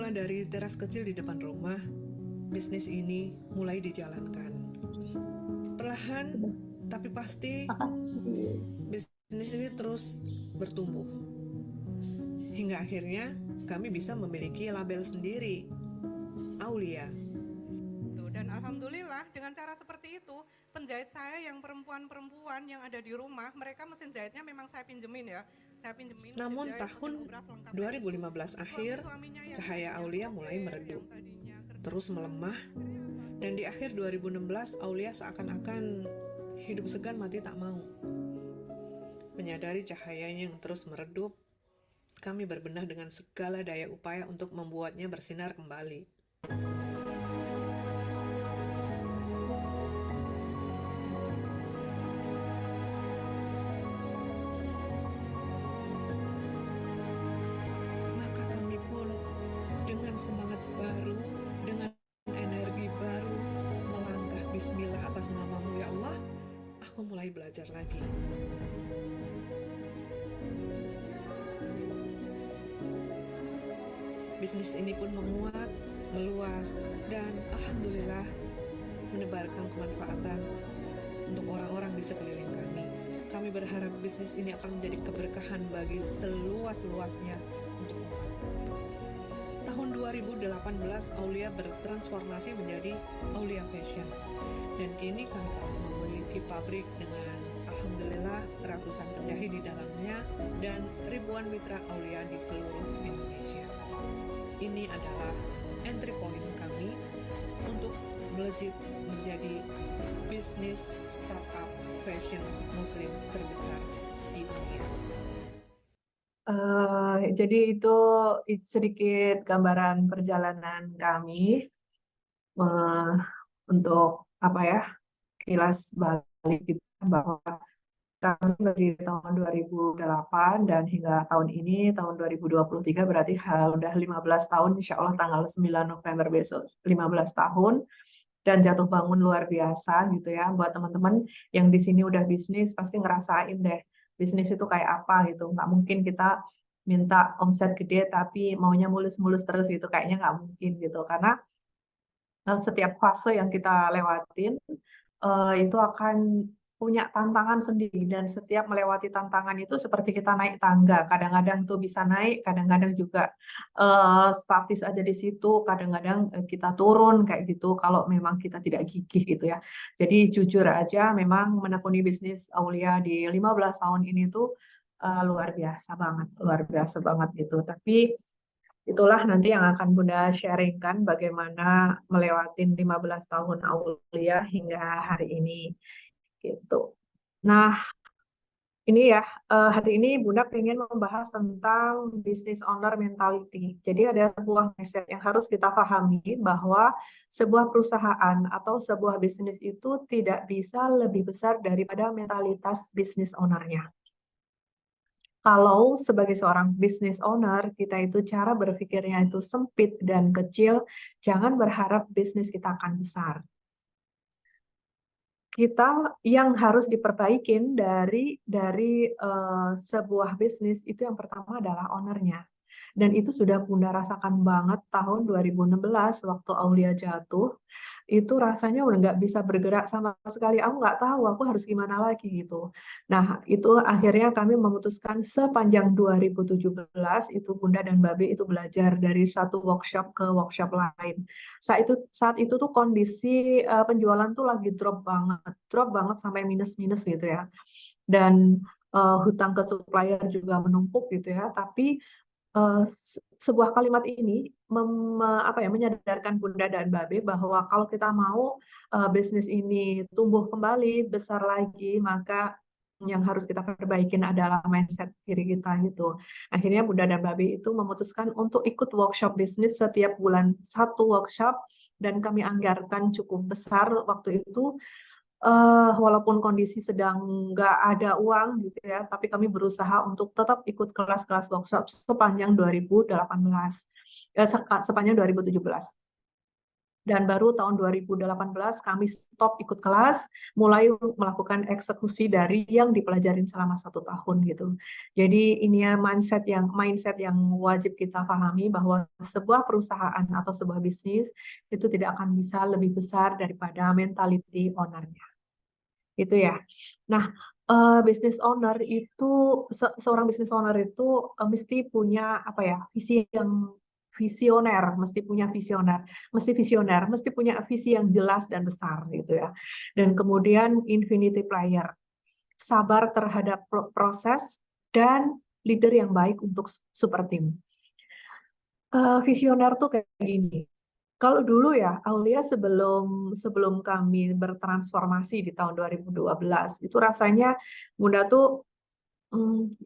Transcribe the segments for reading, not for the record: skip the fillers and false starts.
Bermula dari teras kecil di depan rumah, bisnis ini mulai dijalankan. Perlahan tapi pasti, Makasih. bisnis ini terus bertumbuh. Hingga akhirnya kami bisa memiliki label sendiri, Aulia. Dan alhamdulillah dengan cara seperti itu, penjahit saya yang perempuan-perempuan yang ada di rumah, mereka mesin jahitnya memang saya pinjemin ya. Saya pinjemin mesin Namun jahit, mesin tahun ubras lengkap kayak gitu. 2015 akhir, Suami-suaminya yang cahaya tadinya Aulia mulai sopir, yang meredup, tadinya kerja terus melemah, dan di akhir 2016 Aulia seakan-akan hidup segan mati tak mau. Menyadari cahayanya yang terus meredup, kami berbenah dengan segala daya upaya untuk membuatnya bersinar kembali. Maka kami pun dengan semangat baru, dengan energi baru, melangkah bismillah atas namamu ya Allah, aku mulai belajar lagi. Bisnis ini pun menguat, meluas, dan alhamdulillah menebarkan kemanfaatan untuk orang-orang di sekeliling kami. Kami berharap bisnis ini akan menjadi keberkahan bagi seluas-luasnya untuk umat. Tahun 2018 Aulia bertransformasi menjadi Aulia Fashion, dan kini kami telah memiliki pabrik dengan alhamdulillah ratusan penjahit di dalamnya dan ribuan mitra Aulia di seluruh Indonesia. Ini adalah entry point kami untuk melejit menjadi bisnis startup fashion muslim terbesar di dunia. Jadi itu sedikit gambaran perjalanan kami eh, untuk apa ya, kilas balik kita bahwa kami berdiri tahun 2008 dan hingga tahun ini tahun 2023 berarti udah 15 tahun, insya Allah tanggal 9 November besok 15 tahun, dan jatuh bangun luar biasa gitu ya. Buat teman-teman yang di sini udah bisnis pasti ngerasain deh bisnis itu kayak apa gitu. Nggak mungkin kita minta omset gede tapi maunya mulus-mulus terus gitu, kayaknya nggak mungkin gitu. Karena setiap fase yang kita lewatin itu akan punya tantangan sendiri, dan setiap melewati tantangan itu seperti kita naik tangga. Kadang-kadang tuh bisa naik, kadang-kadang juga statis aja di situ, kadang-kadang kita turun kayak gitu kalau memang kita tidak gigih gitu ya. Jadi jujur aja memang menekuni bisnis Aulia di 15 tahun ini tuh luar biasa banget gitu. Tapi itulah nanti yang akan Bunda sharingkan bagaimana melewatin 15 tahun Aulia hingga hari ini gitu. Nah, ini ya, hari ini Bunda pengen membahas tentang business owner mentality. Jadi ada sebuah mindset yang harus kita pahami bahwa sebuah perusahaan atau sebuah bisnis itu tidak bisa lebih besar daripada mentalitas business owner-nya. Kalau sebagai seorang business owner, kita itu cara berpikirnya itu sempit dan kecil, jangan berharap bisnis kita akan besar. Kita yang harus diperbaikin dari sebuah bisnis itu yang pertama adalah ownernya. Dan itu sudah Bunda rasakan banget tahun 2016 waktu Aulia jatuh. Itu rasanya udah nggak bisa bergerak sama sekali. Aku nggak tahu aku harus gimana lagi gitu. Nah, itu akhirnya kami memutuskan sepanjang 2017 itu Bunda dan Babe itu belajar dari satu workshop ke workshop lain. Saat itu tuh kondisi penjualan tuh lagi drop banget sampai minus-minus gitu ya. Dan hutang ke supplier juga menumpuk gitu ya. Tapi sebuah kalimat ini menyadarkan Bunda dan Babe bahwa kalau kita mau bisnis ini tumbuh kembali, besar lagi, maka yang harus kita perbaikin adalah mindset diri kita gitu. Akhirnya Bunda dan Babe itu memutuskan untuk ikut workshop bisnis setiap bulan satu workshop, dan kami anggarkan cukup besar waktu itu. Walaupun kondisi sedang nggak ada uang gitu ya, tapi kami berusaha untuk tetap ikut kelas-kelas workshop sepanjang 2018, sepanjang 2017. Dan baru tahun 2018 kami stop ikut kelas, mulai melakukan eksekusi dari yang dipelajarin selama 1 tahun gitu. Jadi ini ya mindset yang wajib kita pahami bahwa sebuah perusahaan atau sebuah bisnis itu tidak akan bisa lebih besar daripada mentality ownernya. Itu ya. Nah, business owner itu seorang business owner itu mesti punya apa ya, visi yang visioner, mesti visioner, mesti punya visi yang jelas dan besar gitu ya. Dan kemudian infinity player, sabar terhadap proses dan leader yang baik untuk super team. Visioner tuh kayak gini. Kalau dulu ya, Aulia sebelum sebelum kami bertransformasi di tahun 2012, itu rasanya Bunda tuh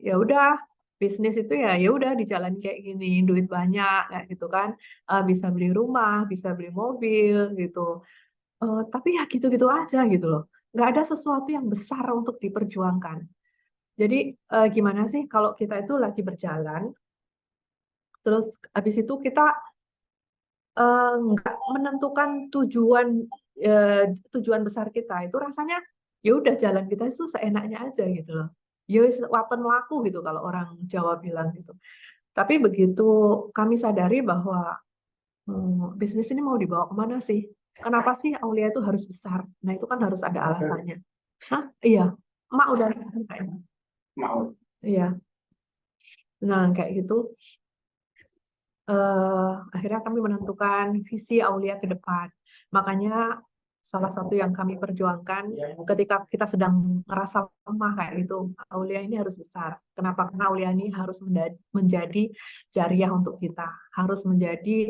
ya udah bisnis itu ya udah di jalan kayak gini, duit banyak kayak gitu kan. Bisa beli rumah, bisa beli mobil gitu. Tapi ya gitu-gitu aja gitu loh. Nggak ada sesuatu yang besar untuk diperjuangkan. Jadi gimana sih kalau kita itu lagi berjalan, terus habis itu kita nggak menentukan tujuan besar kita, itu rasanya ya udah jalan kita itu seenaknya aja gitu loh. Ya wis waton laku gitu kalau orang Jawa bilang gitu. Tapi begitu kami sadari bahwa bisnis ini mau dibawa kemana sih? Kenapa sih Aulia itu harus besar? Nah itu kan harus ada alasannya. Hah? Iya, Mak udah kayaknya. Mau. Iya. Nah kayak gitu. Akhirnya kami menentukan visi Aulia ke depan. Makanya salah satu yang kami perjuangkan ketika kita sedang merasa lemah kayak gitu, Aulia ini harus besar. Kenapa? Karena Aulia ini harus menjadi jariah untuk kita, harus menjadi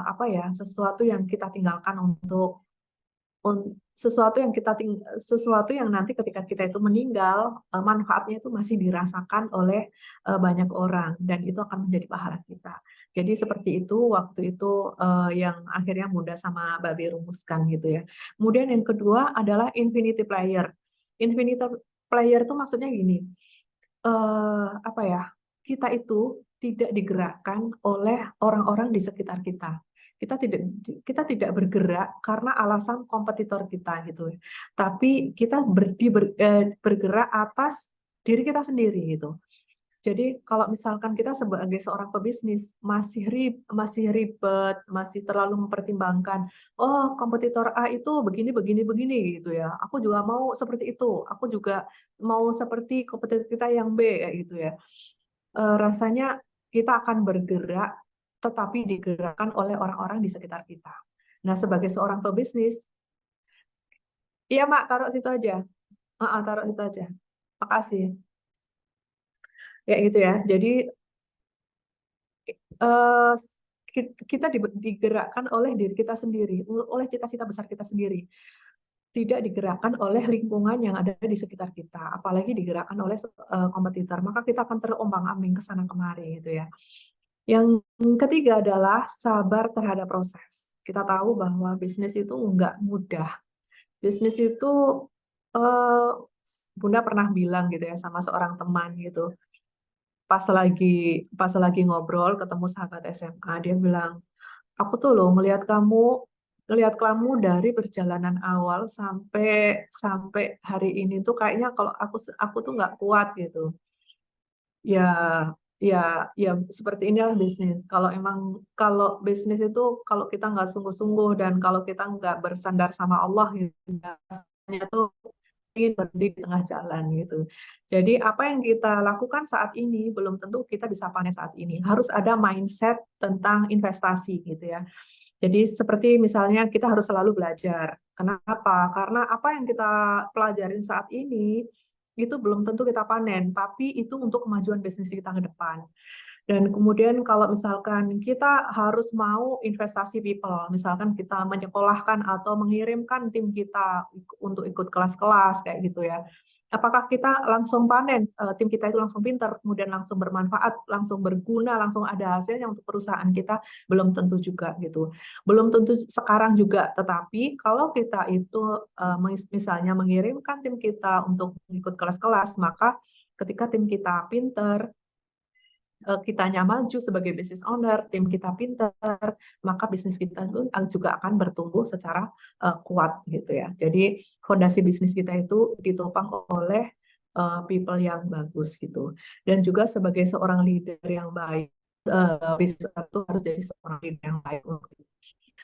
apa ya, sesuatu yang kita tinggalkan untuk sesuatu yang nanti ketika kita itu meninggal, manfaatnya itu masih dirasakan oleh banyak orang dan itu akan menjadi pahala kita. Jadi seperti itu waktu itu yang akhirnya Bunda sama Babe rumuskan gitu ya. Kemudian yang kedua adalah infinity player. Infinity player itu maksudnya gini, apa ya? Kita itu tidak digerakkan oleh orang-orang di sekitar kita. Kita tidak bergerak karena alasan kompetitor kita gitu. Tapi kita bergerak atas diri kita sendiri gitu. Jadi kalau misalkan kita sebagai seorang pebisnis masih ribet, masih terlalu mempertimbangkan, oh kompetitor A itu begini begini begini gitu ya. Aku juga mau seperti itu. Aku juga mau seperti kompetitor kita yang B kayak gitu ya. Rasanya kita akan bergerak tetapi digerakkan oleh orang-orang di sekitar kita. Nah, sebagai seorang pebisnis, iya Mak, taruh situ aja. Taruh situ aja. Makasih. Ya gitu ya. Jadi eh, kita digerakkan oleh diri kita sendiri, oleh cita-cita besar kita sendiri. Tidak digerakkan oleh lingkungan yang ada di sekitar kita, apalagi digerakkan oleh kompetitor. Maka kita akan terombang-ambing ke sana kemari gitu ya. Yang ketiga adalah sabar terhadap proses. Kita tahu bahwa bisnis itu nggak mudah. Bisnis itu eh, Bunda pernah bilang gitu ya sama seorang teman gitu. Pas lagi ngobrol ketemu sahabat SMA, dia bilang, "Aku tuh loh ngelihat kamu dari perjalanan awal sampai sampai hari ini tuh kayaknya kalau aku tuh nggak kuat gitu." Ya, ya, ya seperti inilah bisnis. Kalau bisnis itu kalau kita nggak sungguh-sungguh dan kalau kita nggak bersandar sama Allah gitu, biasanya tuh ingin berhenti di tengah jalan gitu. Jadi apa yang kita lakukan saat ini belum tentu kita bisa panen saat ini. Harus ada mindset tentang investasi gitu ya. Jadi seperti misalnya kita harus selalu belajar. Kenapa? Karena apa yang kita pelajarin saat ini itu belum tentu kita panen, tapi itu untuk kemajuan bisnis kita ke depan. Dan kemudian kalau misalkan kita harus mau investasi people, misalkan kita menyekolahkan atau mengirimkan tim kita untuk ikut kelas-kelas kayak gitu ya. Apakah kita langsung panen, tim kita itu langsung pinter, kemudian langsung bermanfaat, langsung berguna, langsung ada hasilnya untuk perusahaan kita? Belum tentu juga gitu. Belum tentu sekarang juga, tetapi kalau kita itu misalnya mengirimkan tim kita untuk ikut kelas-kelas, maka ketika tim kita pinter, kitanya maju sebagai business owner, tim kita pinter, maka bisnis kita itu juga akan bertumbuh secara kuat gitu ya. Jadi fondasi bisnis kita itu ditopang oleh people yang bagus gitu. Dan juga sebagai seorang leader yang baik, bisnis itu harus jadi seorang leader yang baik.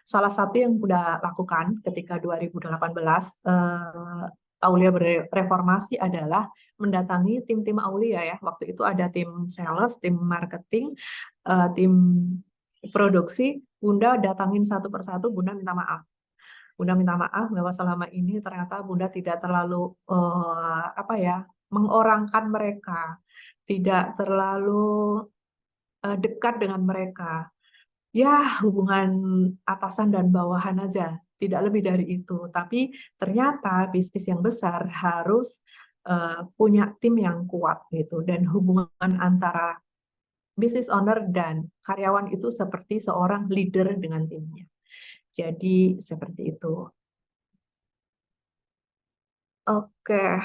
Salah satu yang sudah lakukan ketika 2018 Aulia bereformasi adalah mendatangi tim-tim Aulia ya. Waktu itu ada tim sales, tim marketing, tim produksi. Bunda datangin satu persatu, Bunda minta maaf. Bunda minta maaf bahwa selama ini ternyata Bunda tidak terlalu mengorangkan mereka, tidak terlalu dekat dengan mereka. Ya, hubungan atasan dan bawahan aja, tidak lebih dari itu. Tapi ternyata bisnis yang besar harus punya tim yang kuat gitu, dan hubungan antara business owner dan karyawan itu seperti seorang leader dengan timnya. Jadi seperti itu. Oke.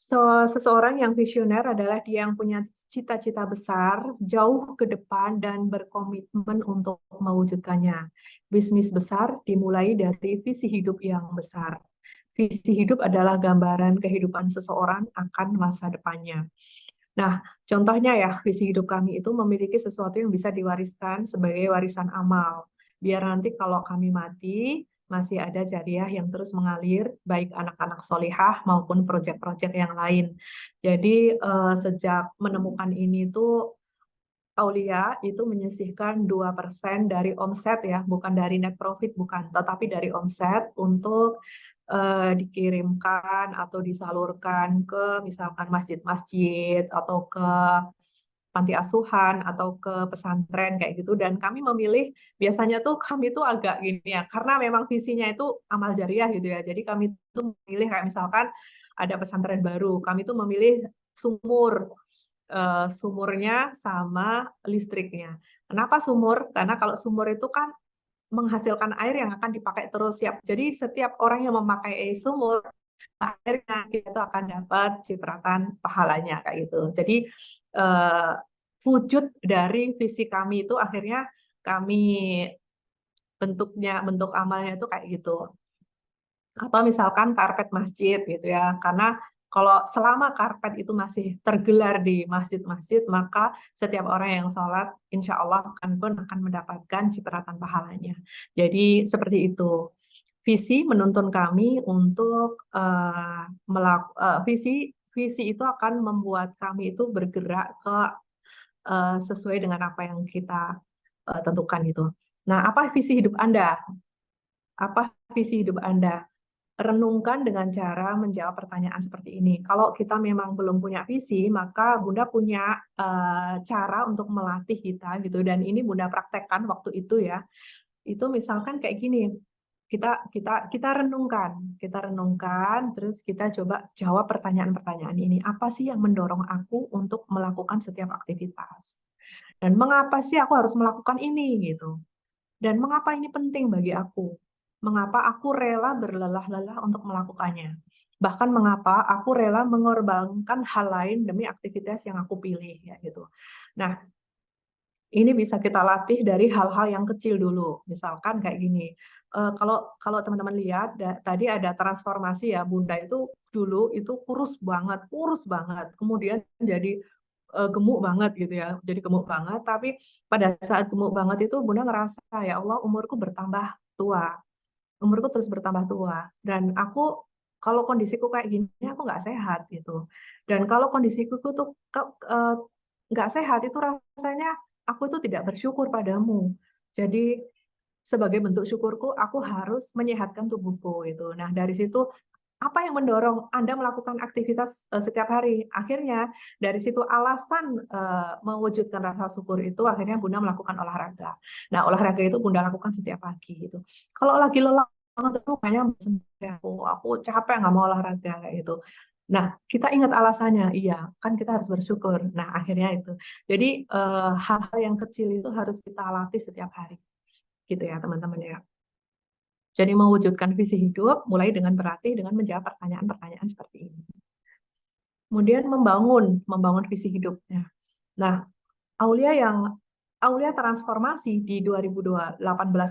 Seseorang yang visioner adalah dia yang punya cita-cita besar, jauh ke depan, dan berkomitmen untuk mewujudkannya. Bisnis besar dimulai dari visi hidup yang besar. Visi hidup adalah gambaran kehidupan seseorang akan masa depannya. Nah, contohnya ya, visi hidup kami itu memiliki sesuatu yang bisa diwariskan sebagai warisan amal. Biar nanti kalau kami mati, masih ada jariah yang terus mengalir, baik anak-anak solihah maupun proyek-proyek yang lain. Jadi, sejak menemukan ini tuh, Aulia itu menyisihkan 2% dari omset ya, bukan dari net profit, bukan, tetapi dari omset untuk dikirimkan atau disalurkan ke misalkan masjid-masjid atau ke panti asuhan atau ke pesantren kayak gitu. Dan kami memilih, biasanya tuh kami tuh agak gini ya, karena memang visinya itu amal jariah gitu ya. Jadi kami tuh memilih kayak misalkan ada pesantren baru, kami tuh memilih sumurnya sama listriknya. Kenapa sumur? Karena kalau sumur itu kan menghasilkan air yang akan dipakai terus siap. Jadi setiap orang yang memakai sumur, akhirnya kita itu akan dapat cipratan pahalanya kayak gitu. Jadi eh, wujud dari visi kami itu akhirnya kami bentuk amalnya itu kayak gitu. Atau misalkan karpet masjid gitu ya, karena kalau selama karpet itu masih tergelar di masjid-masjid, maka setiap orang yang sholat insya Allah akan mendapatkan cipratan pahalanya. Jadi seperti itu. Visi menuntun kami untuk visi itu akan membuat kami itu bergerak ke sesuai dengan apa yang kita tentukan itu. Nah, apa visi hidup Anda? Apa visi hidup Anda? Renungkan dengan cara menjawab pertanyaan seperti ini. Kalau kita memang belum punya visi, maka Bunda punya cara untuk melatih kita gitu. Dan ini Bunda praktekkan waktu itu ya. Itu misalkan kayak gini, kita renungkan, terus kita coba jawab pertanyaan-pertanyaan ini. Apa sih yang mendorong aku untuk melakukan setiap aktivitas? Dan mengapa sih aku harus melakukan ini gitu? Dan mengapa ini penting bagi aku? Mengapa aku rela berlelah-lelah untuk melakukannya? Bahkan mengapa aku rela mengorbankan hal lain demi aktivitas yang aku pilih ya gitu. Nah, ini bisa kita latih dari hal-hal yang kecil dulu. Misalkan kayak gini. Kalau teman-teman lihat tadi ada transformasi ya, Bunda itu dulu itu kurus banget. Kemudian jadi gemuk banget gitu ya. Jadi gemuk banget, tapi pada saat gemuk banget itu Bunda ngerasa ya Allah, umurku bertambah tua. Umurku terus bertambah tua, dan aku kalau kondisiku kayak gini aku nggak sehat gitu. Dan kalau kondisiku tuh nggak sehat itu rasanya aku itu tidak bersyukur padamu. Jadi sebagai bentuk syukurku aku harus menyehatkan tubuhku itu. Nah, dari situ apa yang mendorong Anda melakukan aktivitas setiap hari? Akhirnya dari situ alasan mewujudkan rasa syukur itu akhirnya Bunda melakukan olahraga. Nah, olahraga itu Bunda lakukan setiap pagi gitu. Kalau lagi lelah banget tuh kayaknya aku capek nggak mau olahraga kayak gitu. Nah, kita ingat alasannya, iya kan kita harus bersyukur. Nah, akhirnya itu. Jadi hal-hal yang kecil itu harus kita latih setiap hari, gitu ya teman-teman ya. Jadi mewujudkan visi hidup mulai dengan berlatih dengan menjawab pertanyaan-pertanyaan seperti ini. Kemudian membangun visi hidupnya. Nah, Aulia transformasi di 2018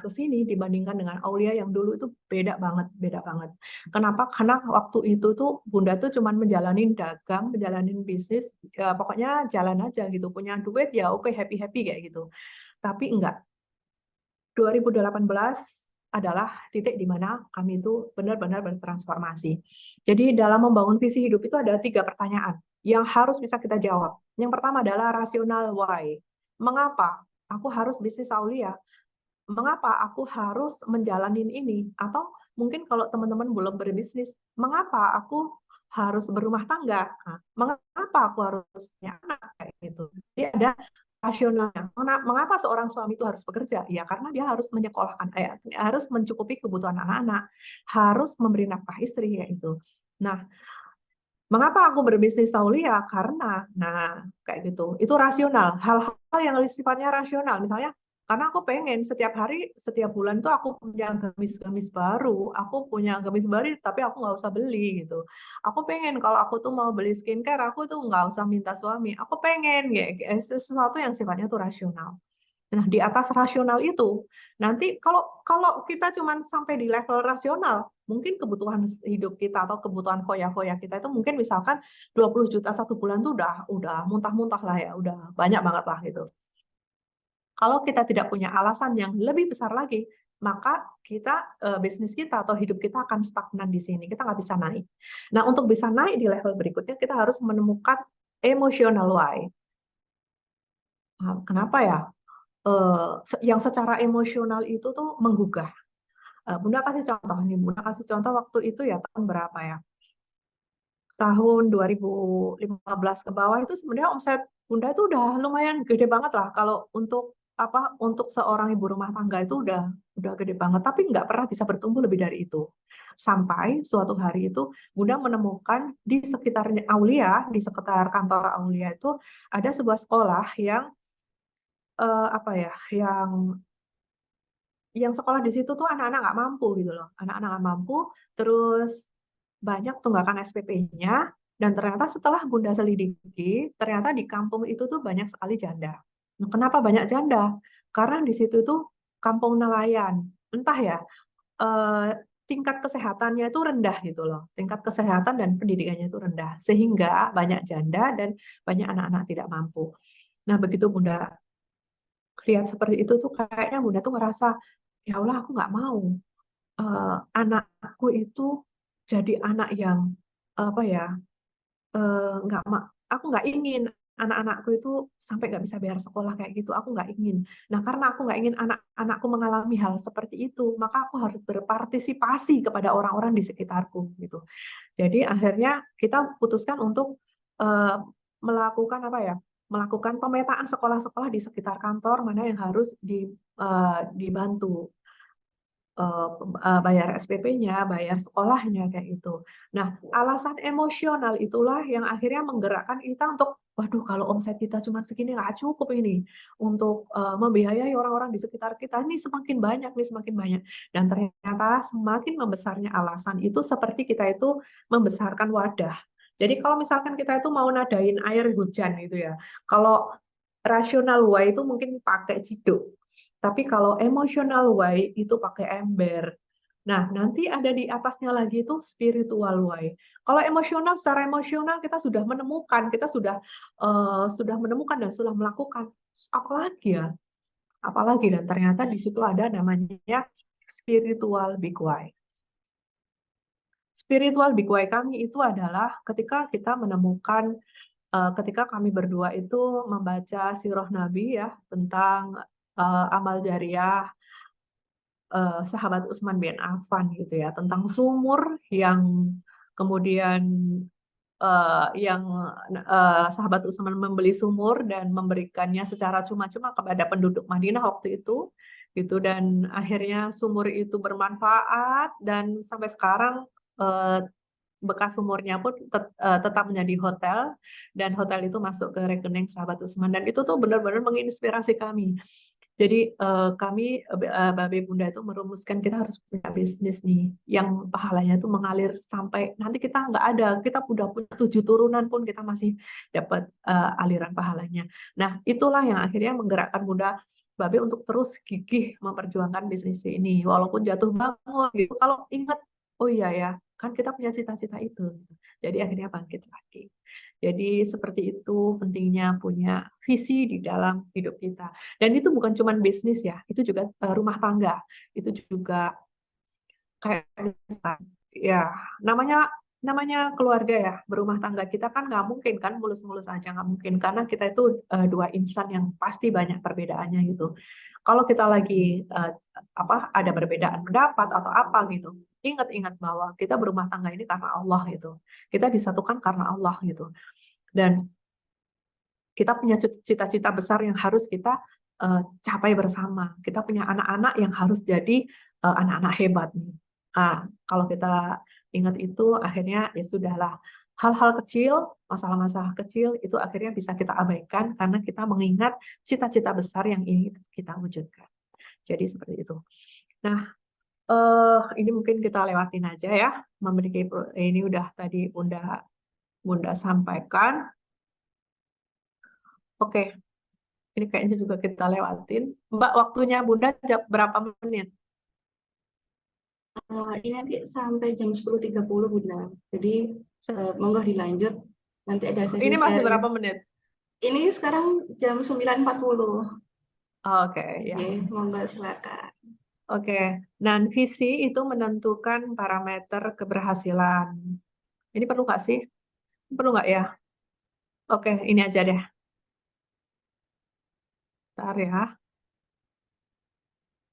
ke sini dibandingkan dengan Aulia yang dulu itu beda banget, beda banget. Kenapa? Karena waktu itu tuh Bunda tuh cuman menjalanin dagang, menjalanin bisnis, ya pokoknya jalan aja gitu. Punya duit ya oke, happy-happy kayak gitu. Tapi enggak. 2018 adalah titik di mana kami itu benar-benar bertransformasi. Jadi dalam membangun visi hidup itu ada 3 pertanyaan yang harus bisa kita jawab. Yang pertama adalah rasional why. Mengapa aku harus bisnis Aulia? Mengapa aku harus menjalanin ini? Atau mungkin kalau teman-teman belum berbisnis, mengapa aku harus berumah tangga? Nah, mengapa aku harus punya anak? Kayak gitu. Jadi ada rasionalnya. Mengapa seorang suami itu harus bekerja? Ya karena dia harus menyekolahkan, harus mencukupi kebutuhan anak-anak, harus memberi nafkah istri, yaitu. Nah, mengapa aku berbisnis Aulia? Karena, nah kayak gitu. Itu rasional. Hal-hal yang sifatnya rasional. Misalnya, karena aku pengen setiap hari, setiap bulan tuh aku punya gamis-gamis baru. Aku punya gamis baru, tapi aku nggak usah beli gitu. Aku pengen kalau aku tuh mau beli skincare, aku tuh nggak usah minta suami. Aku pengen ya sesuatu yang sifatnya tuh rasional. Nah, di atas rasional itu, nanti kalau kalau kita cuma sampai di level rasional, mungkin kebutuhan hidup kita atau kebutuhan foya-foya kita itu mungkin misalkan 20 juta satu bulan tuh udah muntah-muntah lah ya, udah banyak banget lah gitu. Kalau kita tidak punya alasan yang lebih besar lagi, maka bisnis kita atau hidup kita akan stagnan di sini. Kita nggak bisa naik. Nah, untuk bisa naik di level berikutnya, kita harus menemukan emotional why. Nah, kenapa ya? Yang secara emosional itu tuh menggugah. Bunda kasih contoh nih, Bunda kasih contoh waktu itu ya tahun berapa ya? Tahun 2015 ke bawah itu sebenarnya omset Bunda itu udah lumayan gede banget lah. Kalau untuk seorang ibu rumah tangga itu udah gede banget, tapi nggak pernah bisa bertumbuh lebih dari itu. Sampai suatu hari itu Bunda menemukan di sekitarnya Aulia, di sekitar kantor Aulia itu ada sebuah sekolah yang apa ya, yang sekolah di situ tuh anak-anak nggak mampu gitu loh. Anak-anak nggak mampu, terus banyak tunggakan SPP-nya, dan ternyata setelah Bunda selidiki, ternyata di kampung itu tuh banyak sekali janda. Nah, kenapa banyak janda? Karena di situ tuh kampung nelayan. Entah ya, eh, tingkat kesehatannya itu rendah gitu loh. Tingkat kesehatan dan pendidikannya itu rendah. Sehingga banyak janda dan banyak anak-anak tidak mampu. Nah, begitu Bunda lihat seperti itu tuh kayaknya Bunda tuh ngerasa, ya Allah aku nggak mau anakku itu jadi anak yang apa ya nggak aku nggak ingin anak-anakku itu sampai nggak bisa bayar sekolah kayak gitu, aku nggak ingin. Nah karena aku nggak ingin anak-anakku mengalami hal seperti itu, maka aku harus berpartisipasi kepada orang-orang di sekitarku gitu. Jadi akhirnya kita putuskan untuk eh, melakukan apa ya, melakukan pemetaan sekolah-sekolah di sekitar kantor mana yang harus dibantu bayar SPP-nya, bayar sekolahnya kayak gitu. Nah, alasan emosional itulah yang akhirnya menggerakkan kita untuk, waduh, kalau omset kita cuma segini nggak cukup ini untuk membiayai orang-orang di sekitar kita. Ini semakin banyak nih, semakin banyak. Dan ternyata semakin membesarnya alasan itu seperti kita itu membesarkan wadah. Jadi kalau misalkan kita itu mau nadain air hujan gitu ya, kalau rasional why itu mungkin pakai ciduk. Tapi kalau emotional why itu pakai ember. Nah, nanti ada di atasnya lagi itu spiritual why. Kalau emosional, secara emosional kita sudah menemukan, kita sudah menemukan dan sudah melakukan. Apalagi ya? Apalagi dan ternyata di situ ada namanya spiritual big why. Spiritual big why kami itu adalah ketika kita menemukan ketika kami berdua itu membaca sirah Nabi ya tentang amal jariah sahabat Utsman bin Affan gitu ya tentang sumur yang kemudian yang sahabat Utsman membeli sumur dan memberikannya secara cuma-cuma kepada penduduk Madinah waktu itu gitu dan akhirnya sumur itu bermanfaat dan sampai sekarang eh, bekas sumurnya pun tetap menjadi hotel dan hotel itu masuk ke rekening sahabat Utsman dan itu tuh benar-benar menginspirasi kami. Jadi kami Babe Bunda itu merumuskan kita harus punya bisnis nih yang pahalanya itu mengalir sampai nanti kita nggak ada, kita udah punya 7 turunan pun kita masih dapat aliran pahalanya. Nah itulah yang akhirnya menggerakkan Bunda Babe untuk terus gigih memperjuangkan bisnis ini walaupun jatuh bangun gitu. Kalau ingat, oh iya ya kan kita punya cita-cita itu, jadi akhirnya bangkit lagi. Jadi seperti itu pentingnya punya visi di dalam hidup kita. Dan itu bukan cuma bisnis ya, itu juga rumah tangga. Itu juga kayak ya namanya namanya keluarga ya, berumah tangga kita kan nggak mungkin kan mulus-mulus aja, nggak mungkin karena kita itu dua insan yang pasti banyak perbedaannya gitu. Kalau kita lagi ada perbedaan pendapat atau apa gitu, ingat-ingat bahwa kita berumah tangga ini karena Allah gitu. Kita disatukan karena Allah gitu. Dan kita punya cita-cita besar yang harus kita capai bersama. Kita punya anak-anak yang harus jadi anak-anak hebat nih. Kalau kita ingat itu, akhirnya ya sudahlah. Hal-hal kecil, masalah-masalah kecil itu akhirnya bisa kita abaikan karena kita mengingat cita-cita besar yang ingin kita wujudkan. Jadi seperti itu. Nah, ini mungkin kita lewatin aja ya. Memiliki ini udah tadi Bunda sampaikan. Oke, ini kayaknya juga kita lewatin. Mbak, waktunya Bunda berapa menit? Ini nanti sampai jam 10.30 Bunda. Jadi monggo dilanjut. Nanti ada sesi Ini masih share. berapa menit? Ini sekarang jam 9.40. Oke, ya. Monggo silakan. Oke, dan visi itu menentukan parameter keberhasilan. Ini perlu nggak sih? Perlu nggak ya? Oke, ini aja deh. Bentar ya.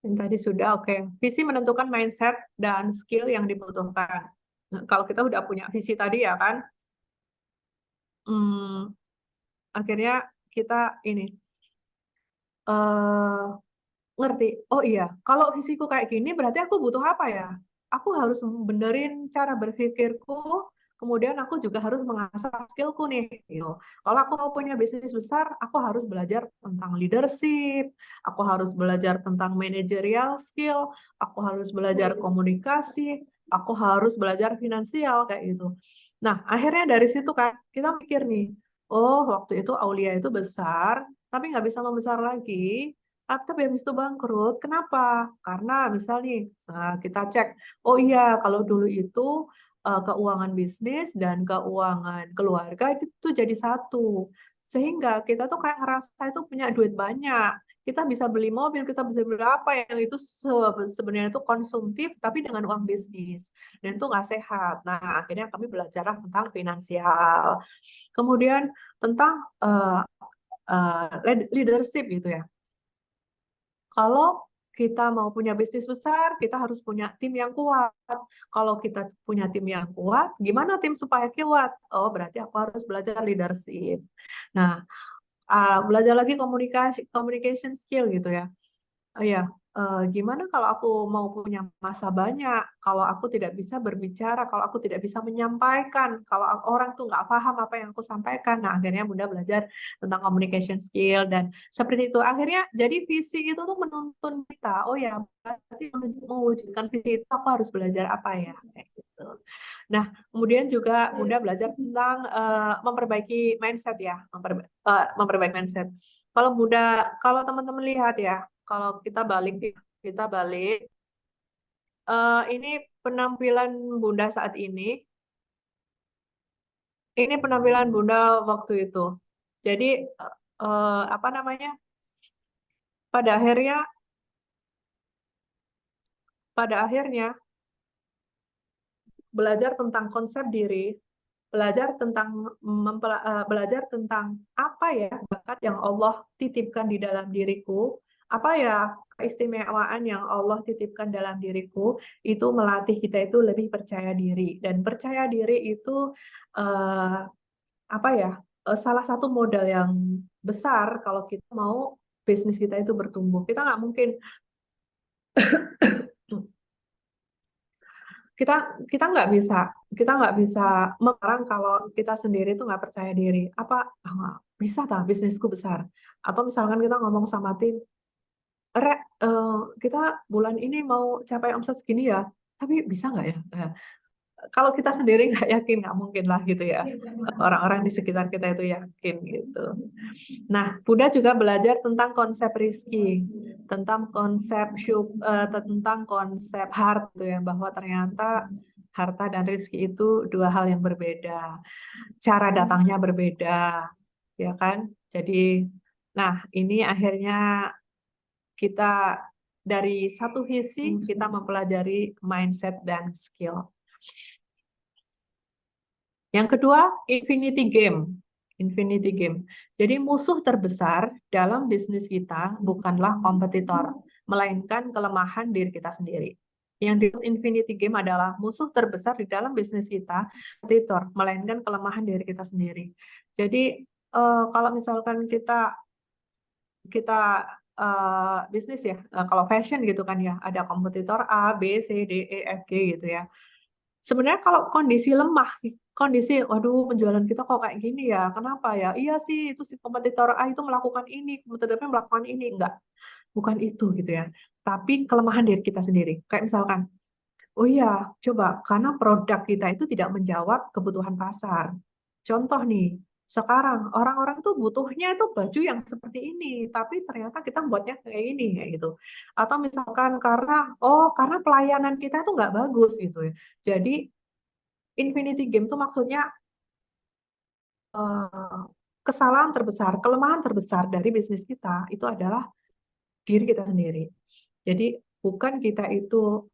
Yang tadi sudah, oke. Visi menentukan mindset dan skill yang dibutuhkan. Nah, kalau kita udah punya visi tadi ya kan, akhirnya kita ini ngerti. Oh iya, kalau visiku kayak gini berarti aku butuh apa ya? Aku harus benerin cara berpikirku, kemudian aku juga harus mengasah skillku nih. Gitu. Kalau aku mau punya bisnis besar, aku harus belajar tentang leadership, aku harus belajar tentang managerial skill, aku harus belajar komunikasi, aku harus belajar finansial kayak gitu. Nah, akhirnya dari situ kan kita mikir nih, oh waktu itu Aulia itu besar, tapi nggak bisa membesar lagi. Tapi habis itu bangkrut. Kenapa? Karena misalnya kita cek, oh iya kalau dulu itu keuangan bisnis dan keuangan keluarga itu jadi satu. Sehingga kita tuh kayak ngerasa itu punya duit banyak. Kita bisa beli mobil, kita bisa beli apa yang itu sebenarnya itu konsumtif tapi dengan uang bisnis. Dan itu nggak sehat. Nah, akhirnya kami belajar tentang finansial. Kemudian tentang leadership gitu ya. Kalau kita mau punya bisnis besar, kita harus punya tim yang kuat. Kalau kita punya tim yang kuat, gimana tim supaya kuat? Oh, berarti aku harus belajar leadership. Nah, belajar lagi communication skill gitu ya. Oh ya, gimana kalau aku mau punya masa banyak, kalau aku tidak bisa berbicara, kalau aku tidak bisa menyampaikan, kalau orang tuh nggak paham apa yang aku sampaikan. Nah, akhirnya Bunda belajar tentang communication skill dan seperti itu. Akhirnya jadi visi itu tuh menuntun kita, oh ya, berarti mewujudkan visi itu aku harus belajar apa ya, kayak gitu. Nah, kemudian juga Bunda belajar tentang memperbaiki mindset ya, memperbaiki mindset. Kalau teman-teman lihat ya, kalau kita balik, ini penampilan Bunda saat ini penampilan Bunda waktu itu. Jadi apa namanya? Pada akhirnya belajar tentang konsep diri, belajar tentang apa ya bakat yang Allah titipkan di dalam diriku, apa ya keistimewaan yang Allah titipkan dalam diriku, itu melatih kita itu lebih percaya diri. Dan percaya diri itu salah satu modal yang besar kalau kita mau bisnis kita itu bertumbuh. Kita nggak bisa melarang kalau kita sendiri tuh nggak percaya diri. Bisa tak bisnisku besar? Atau misalkan kita ngomong sama tim, Kita bulan ini mau capai omset segini ya, tapi bisa nggak ya? Nah, kalau kita sendiri nggak yakin, nggak mungkin lah gitu ya. Orang-orang di sekitar kita itu yakin gitu. Nah, Buddha juga belajar tentang konsep rizki, tentang konsep harta, gitu ya, bahwa ternyata harta dan rizki itu dua hal yang berbeda. Cara datangnya berbeda, ya kan? Jadi, nah ini akhirnya kita dari satu sisi kita mempelajari mindset dan skill. Yang kedua, infinity game. Infinity game. Jadi musuh terbesar dalam bisnis kita bukanlah kompetitor, melainkan kelemahan diri kita sendiri. Yang disebut infinity game adalah musuh terbesar di dalam bisnis kita, kompetitor, melainkan kelemahan diri kita sendiri. Jadi kalau misalkan kita bisnis ya, kalau fashion gitu kan ya, ada kompetitor A, B, C, D, E, F, G gitu ya. Sebenarnya kalau kondisi lemah, waduh penjualan kita kok kayak gini ya, kenapa ya? Iya sih, itu si kompetitor A itu melakukan ini, kompetitor B melakukan ini. Enggak, bukan itu gitu ya. Tapi kelemahan diri kita sendiri. Kayak misalkan, oh iya, coba karena produk kita itu tidak menjawab kebutuhan pasar. Contoh nih, sekarang orang-orang tuh butuhnya itu baju yang seperti ini, tapi ternyata kita buatnya kayak ini, kayak gitu. Atau misalkan karena pelayanan kita itu nggak bagus gitu ya. Jadi infinity game itu maksudnya kesalahan terbesar, kelemahan terbesar dari bisnis kita itu adalah diri kita sendiri. Jadi bukan kita itu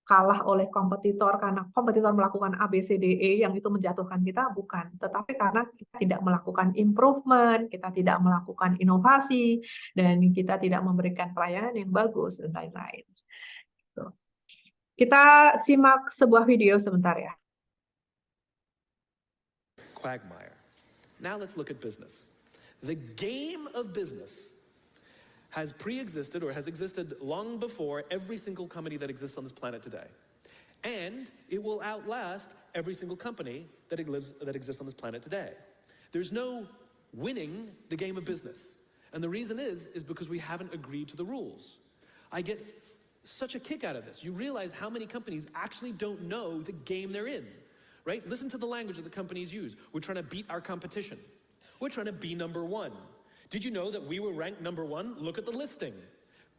kalah oleh kompetitor karena kompetitor melakukan A, B, C, D, E yang itu menjatuhkan kita, bukan. Tetapi karena kita tidak melakukan improvement, kita tidak melakukan inovasi, dan kita tidak memberikan pelayanan yang bagus, dan lain-lain. Kita simak sebuah video sebentar ya. Quagmire. Now let's look at business. The game of business has pre-existed or has existed long before every single company that exists on this planet today. And it will outlast every single company that exists on this planet today. There's no winning the game of business. And the reason is because we haven't agreed to the rules. I get such a kick out of this. You realize how many companies actually don't know the game they're in, right? Listen to the language that the companies use. We're trying to beat our competition. We're trying to be number one. Did you know that we were ranked number one? Look at the listing.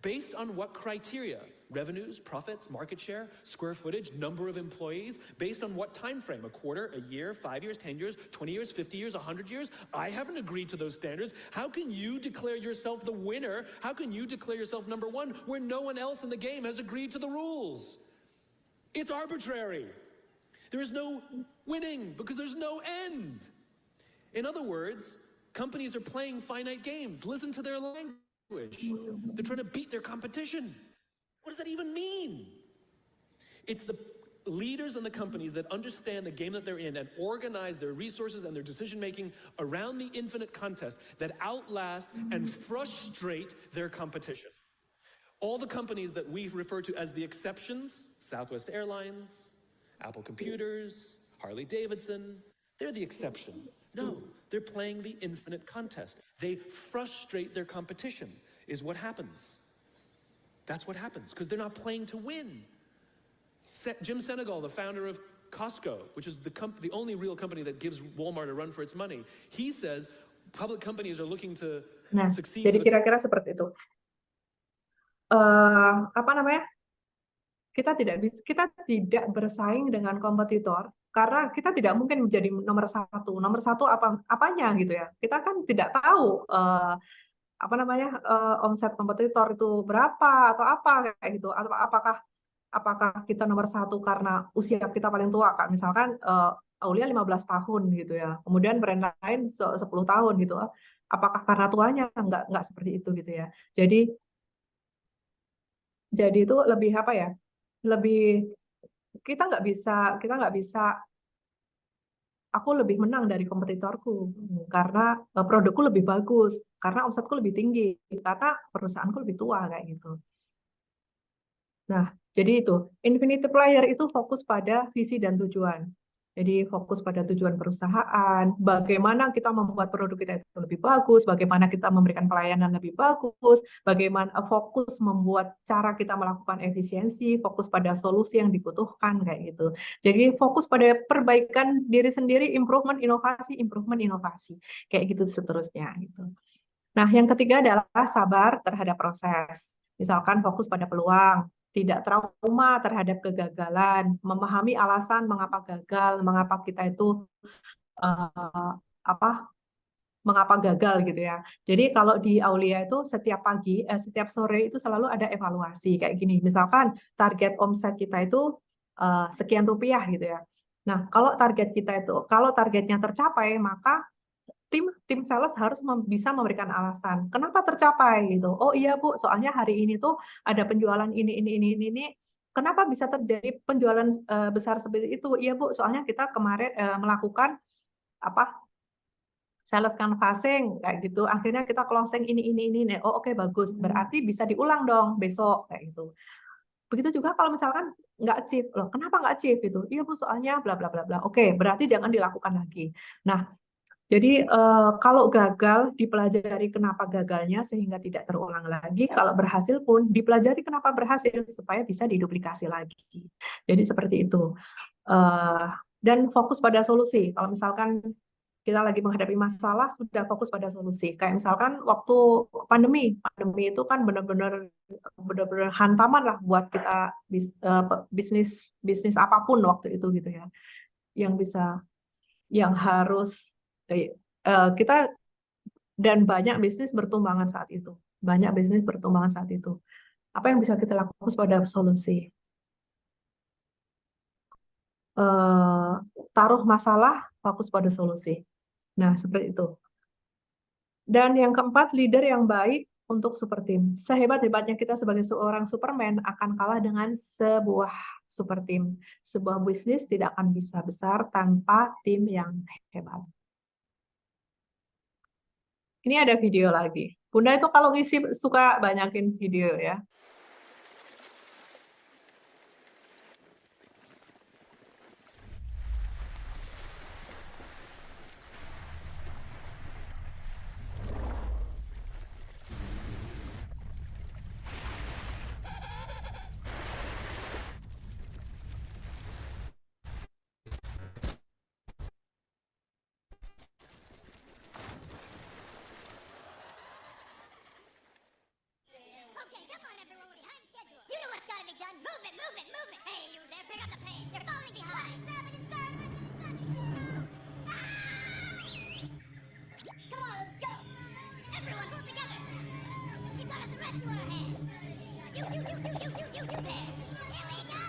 Based on what criteria? Revenues, profits, market share, square footage, number of employees, based on what time frame? A quarter, a year, 5 years, 10 years, 20 years, 50 years, 100 years? I haven't agreed to those standards. How can you declare yourself the winner? How can you declare yourself number one where no one else in the game has agreed to the rules? It's arbitrary. There is no winning because there's no end. In other words, companies are playing finite games. Listen to their language. They're trying to beat their competition. What does that even mean? It's the leaders in the companies that understand the game that they're in and organize their resources and their decision-making around the infinite contest that outlast and frustrate their competition. All the companies that we refer to as the exceptions, Southwest Airlines, Apple Computers, Harley Davidson, they're the exception. No, they're playing the infinite contest. They frustrate their competition, is what happens. That's what happens, because they're not playing to win. Jim Senegal, the founder of Costco, which is the only real company that gives Walmart a run for its money, he says public companies are looking to succeed. Jadi kira-kira seperti itu. Kita tidak bersaing dengan kompetitor karena kita tidak mungkin menjadi nomor satu. Nomor satu apanya gitu ya. Kita kan tidak tahu omset kompetitor itu berapa atau apa kayak gitu. Atau apakah kita nomor satu karena usia kita paling tua, Kak. Misalkan Aulia 15 tahun gitu ya. Kemudian brand lain 10 tahun gitu. Apakah karena tuanya? Enggak seperti itu gitu ya. Jadi itu lebih kita nggak bisa aku lebih menang dari kompetitorku karena produkku lebih bagus, karena omsetku lebih tinggi, karena perusahaanku lebih tua kayak gitu. Nah, jadi itu infinity player itu fokus pada visi dan tujuan. Jadi fokus pada tujuan perusahaan, bagaimana kita membuat produk kita itu lebih bagus, bagaimana kita memberikan pelayanan lebih bagus, bagaimana fokus membuat cara kita melakukan efisiensi, fokus pada solusi yang dibutuhkan kayak gitu. Jadi fokus pada perbaikan diri sendiri, improvement inovasi, kayak gitu seterusnya gitu. Nah, yang ketiga adalah sabar terhadap proses. Misalkan fokus pada peluang, tidak trauma terhadap kegagalan, memahami alasan mengapa gagal, mengapa kita itu eh, apa, mengapa gagal gitu ya. Jadi kalau di Aulia itu setiap pagi, setiap sore itu selalu ada evaluasi kayak gini. Misalkan target omset kita itu sekian rupiah gitu ya. Nah, kalau targetnya tercapai, maka tim sales harus bisa memberikan alasan kenapa tercapai gitu. Oh iya Bu, soalnya hari ini tuh ada penjualan ini. Kenapa bisa terjadi penjualan besar seperti itu? Iya Bu, soalnya kita kemarin melakukan apa, sales canvassing kayak gitu. Akhirnya kita closing ini. Oh oke, bagus. Berarti bisa diulang dong besok kayak gitu. Begitu juga kalau misalkan nggak achieve, loh kenapa nggak achieve gitu? Iya Bu, soalnya bla bla bla bla. Oke, berarti jangan dilakukan lagi. Nah, jadi kalau gagal dipelajari kenapa gagalnya sehingga tidak terulang lagi. Kalau berhasil pun dipelajari kenapa berhasil supaya bisa diduplikasi lagi. Jadi seperti itu. Dan fokus pada solusi. Kalau misalkan kita lagi menghadapi masalah, sudah fokus pada solusi. Kayak misalkan waktu pandemi itu kan benar-benar hantaman lah buat kita bisnis apapun waktu itu gitu ya. Yang harus kita, dan banyak bisnis bertumbangan saat itu. Apa yang bisa kita lakukan pada solusi? Taruh masalah, fokus pada solusi. Nah, seperti itu. Dan yang keempat, leader yang baik untuk super team. Sehebat-hebatnya kita sebagai seorang Superman akan kalah dengan sebuah super team. Sebuah bisnis tidak akan bisa besar tanpa tim yang hebat. Ini ada video lagi. Bunda itu kalau ngisi suka banyakin video ya. Okay, come on, everyone, we're behind schedule. You know what's gotta be done. Move it, move it, move it. Hey, you there, pick up the pace. You're falling behind. Come on, let's go. Everyone, pull together. We've got a threat to our hands. You there. Here we go.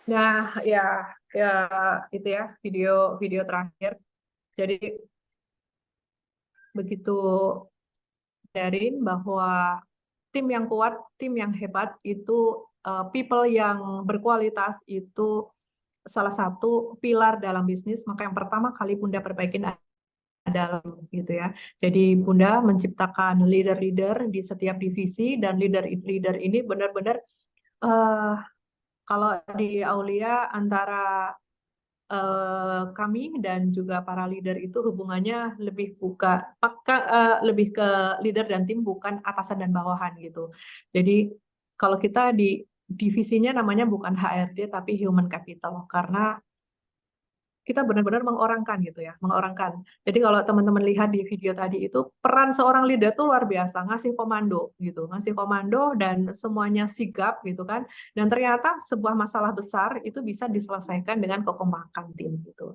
Nah, ya itu ya video terakhir. Jadi begitu darin bahwa tim yang kuat, tim yang hebat itu people yang berkualitas itu salah satu pilar dalam bisnis. Maka yang pertama kali Bunda perbaikin adalah gitu ya. Jadi Bunda menciptakan leader-leader di setiap divisi, dan leader ini benar-benar kalau di Aulia antara kami dan juga para leader itu hubungannya lebih lebih ke leader dan tim, bukan atasan dan bawahan gitu. Jadi kalau kita di divisinya namanya bukan HRD tapi human capital, karena kita benar-benar mengorangkan gitu ya, mengorangkan. Jadi kalau teman-teman lihat di video tadi itu peran seorang leader itu luar biasa, ngasih komando gitu, dan semuanya sigap gitu kan. Dan ternyata sebuah masalah besar itu bisa diselesaikan dengan kekompakan tim gitu.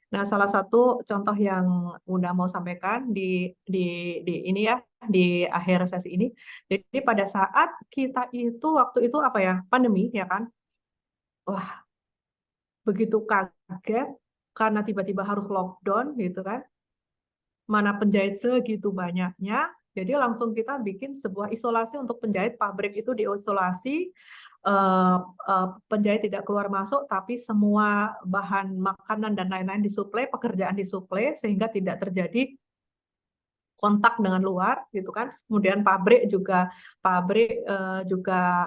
Nah, salah satu contoh yang Bunda mau sampaikan di ini ya, di akhir sesi ini. Jadi pada saat kita itu waktu itu apa ya, pandemi ya kan, wah begitu kaget karena tiba-tiba harus lockdown gitu kan, mana penjahit segitu banyaknya, jadi langsung kita bikin sebuah isolasi untuk penjahit, pabrik itu diisolasi, penjahit tidak keluar masuk, tapi semua bahan makanan dan lain-lain disuplai, pekerjaan disuplai, sehingga tidak terjadi kontak dengan luar gitu kan. Kemudian pabrik juga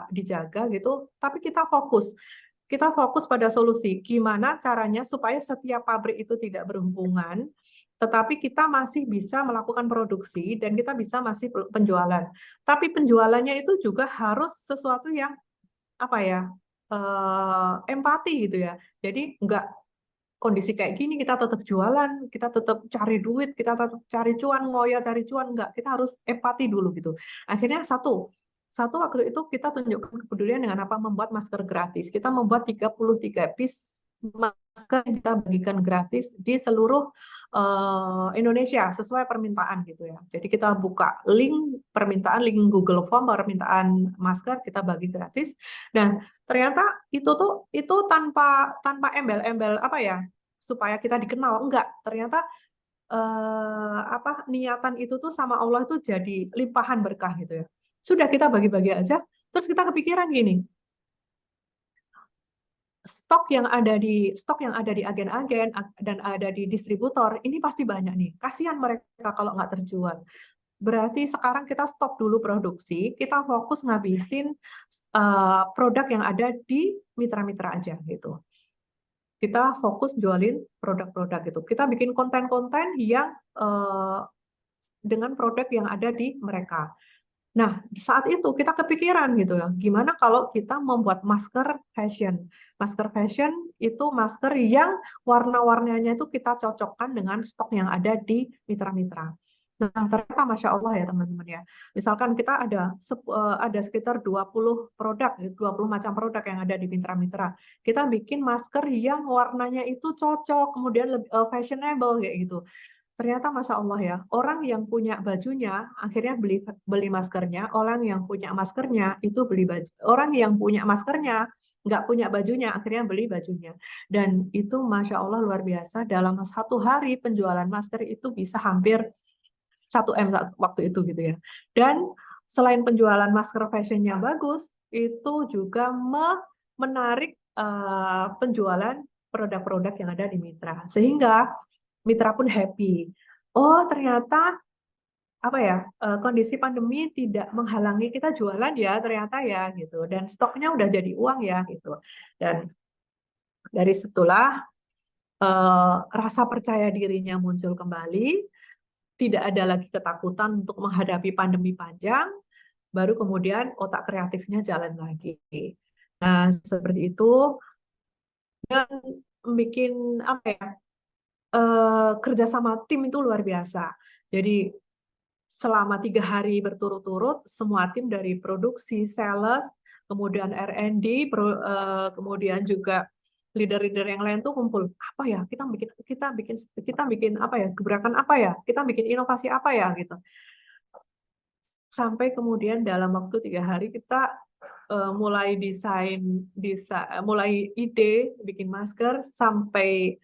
dijaga gitu. Tapi kita fokus pada solusi. Gimana caranya supaya setiap pabrik itu tidak berhubungan, tetapi kita masih bisa melakukan produksi dan kita bisa masih penjualan. Tapi penjualannya itu juga harus sesuatu yang apa ya, empati gitu ya. Jadi enggak kondisi kayak gini kita tetap jualan, kita tetap cari duit, kita tetap cari cuan, ngoyo cari cuan, enggak, kita harus empati dulu gitu. Akhirnya satu waktu itu kita tunjukkan kepedulian dengan apa, membuat masker gratis. Kita membuat 33 piece masker yang kita bagikan gratis di seluruh Indonesia sesuai permintaan gitu ya. Jadi kita buka link permintaan, link Google Form permintaan masker kita bagi gratis, dan ternyata itu tanpa embel-embel apa ya supaya kita dikenal, enggak, ternyata niatan itu tuh sama Allah itu jadi limpahan berkah gitu ya. Sudah kita bagi-bagi aja, terus kita kepikiran gini, stok yang ada di agen-agen dan ada di distributor ini pasti banyak nih. Kasihan mereka kalau nggak terjual. Berarti sekarang kita stop dulu produksi, kita fokus ngabisin produk yang ada di mitra-mitra aja gitu. Kita fokus jualin produk-produk gitu. Kita bikin konten-konten yang dengan produk yang ada di mereka. Nah, saat itu kita kepikiran gitu ya, gimana kalau kita membuat masker fashion. Masker fashion itu masker yang warna-warnanya itu kita cocokkan dengan stok yang ada di mitra-mitra. Nah, ternyata Masya Allah ya teman-teman ya. Misalkan kita ada sekitar 20 produk, 20 macam produk yang ada di mitra-mitra. Kita bikin masker yang warnanya itu cocok, kemudian lebih fashionable kayak gitu. Ternyata Masya Allah ya, orang yang punya bajunya akhirnya beli maskernya, orang yang punya maskernya itu beli baju. Orang yang punya maskernya nggak punya bajunya akhirnya beli bajunya. Dan itu Masya Allah luar biasa, dalam satu hari penjualan masker itu bisa hampir 1 M waktu itu gitu ya. Dan selain penjualan masker fashionnya bagus, itu juga menarik penjualan produk-produk yang ada di mitra. Sehingga mitra pun happy. Oh, ternyata kondisi pandemi tidak menghalangi kita jualan ya, ternyata ya gitu. Dan stoknya udah jadi uang ya gitu. Dan dari situlah rasa percaya dirinya muncul kembali, tidak ada lagi ketakutan untuk menghadapi pandemi panjang, baru kemudian otak kreatifnya jalan lagi. Nah, seperti itu, dan bikin kerjasama tim itu luar biasa. Jadi selama 3 hari berturut-turut, semua tim dari produksi, sales, kemudian R&D, kemudian juga leader-leader yang lain tuh kumpul. Apa ya? Kita bikin apa ya? Gebrakan apa ya? Kita bikin inovasi apa ya gitu. Sampai kemudian dalam waktu 3 hari kita mulai mulai ide bikin masker sampai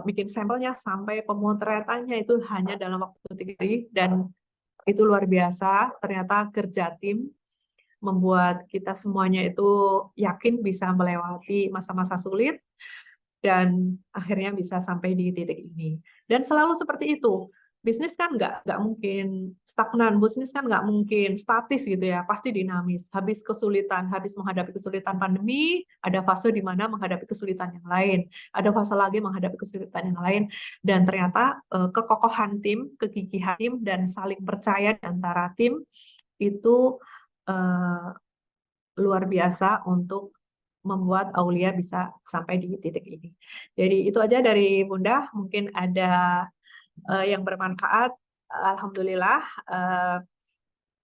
bikin sampelnya sampai pemotretannya itu hanya dalam waktu 3 hari, dan itu luar biasa. Ternyata kerja tim membuat kita semuanya itu yakin bisa melewati masa-masa sulit dan akhirnya bisa sampai di titik ini. Dan selalu seperti itu. Bisnis kan nggak mungkin stagnan, bisnis kan nggak mungkin statis gitu ya, pasti dinamis. Habis menghadapi kesulitan pandemi, ada fase di mana menghadapi kesulitan yang lain, ada fase lagi menghadapi kesulitan yang lain, dan ternyata kekokohan tim, kegigihan tim, dan saling percaya antara tim itu luar biasa untuk membuat Aulia bisa sampai di titik ini. Jadi itu aja dari Bunda, mungkin ada yang bermanfaat. Alhamdulillah.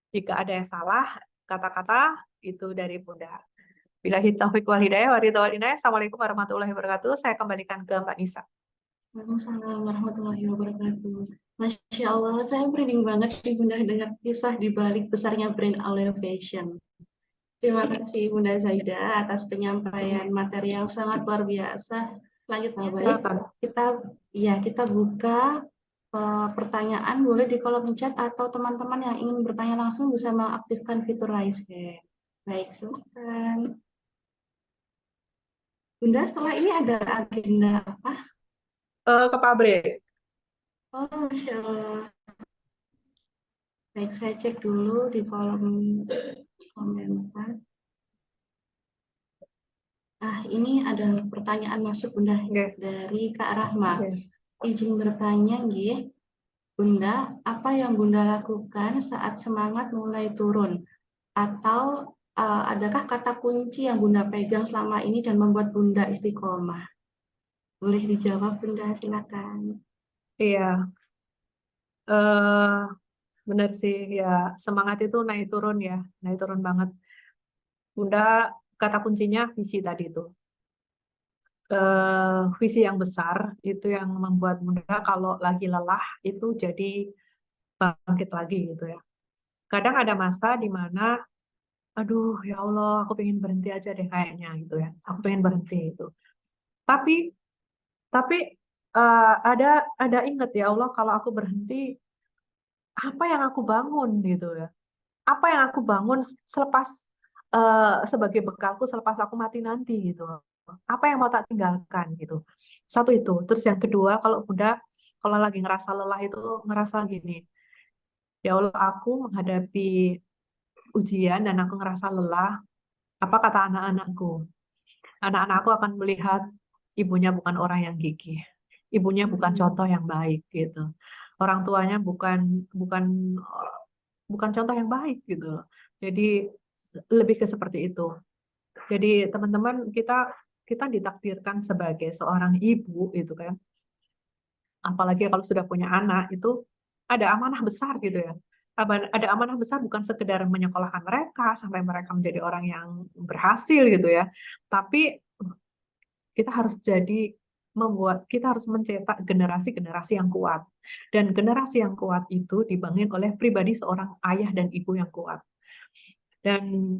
Jika ada yang salah kata-kata itu dari Bunda. Billahi taufiq wal hidayah. Assalamualaikum warahmatullahi wabarakatuh. Saya kembalikan ke Mbak Nisa. Waalaikumsalam warahmatullahi wabarakatuh. Masya Allah, saya merinding banget nih Bunda dengar kisah di balik besarnya brand Aulea Fashion. Terima kasih Bunda Zaida atas penyampaian materi yang sangat luar biasa. Selanjutnya baik, Silakan. kita buka pertanyaan boleh di kolom chat atau teman-teman yang ingin bertanya langsung bisa mengaktifkan fitur raise hand. Baik, silakan. Bunda, setelah ini ada agenda apa? Ke pabrik. Oh, Masya Allah. Baik, saya cek dulu di kolom komentar. Ini ada pertanyaan masuk Bunda Oke. dari Kak Rahma. Oke. Izin bertanya, nggih. Bunda, apa yang Bunda lakukan saat semangat mulai turun? Atau adakah kata kunci yang Bunda pegang selama ini dan membuat Bunda istiqomah? Boleh dijawab Bunda, silakan. Iya, eh benar sih ya, semangat itu naik turun banget. Bunda, kata kuncinya visi tadi itu. Visi yang besar itu yang membuat Bunda kalau lagi lelah itu jadi bangkit lagi gitu ya. Kadang ada masa di mana, aduh ya Allah, aku pengen berhenti aja deh kayaknya gitu ya. Aku pengen berhenti itu. Tapi tapi ada ingat ya Allah, kalau aku berhenti, apa yang aku bangun gitu ya? Apa yang aku bangun selepas sebagai bekalku selepas aku mati nanti gitu. Apa yang mau tak tinggalkan gitu. Satu itu. Terus yang kedua, kalau lagi ngerasa lelah itu ngerasa gini, ya Allah aku menghadapi ujian dan aku ngerasa lelah. Apa kata anak-anakku? Anak-anakku akan melihat ibunya bukan orang yang gigih. Ibunya bukan contoh yang baik gitu. Orang tuanya bukan bukan bukan contoh yang baik gitu. Jadi lebih ke seperti itu. Jadi teman-teman, kita ditakdirkan sebagai seorang ibu itu kan. Apalagi kalau sudah punya anak itu ada amanah besar gitu ya. Ada amanah besar bukan sekedar menyekolahkan mereka sampai mereka menjadi orang yang berhasil gitu ya. Tapi kita harus kita harus mencetak generasi-generasi yang kuat. Dan generasi yang kuat itu dibangun oleh pribadi seorang ayah dan ibu yang kuat. Dan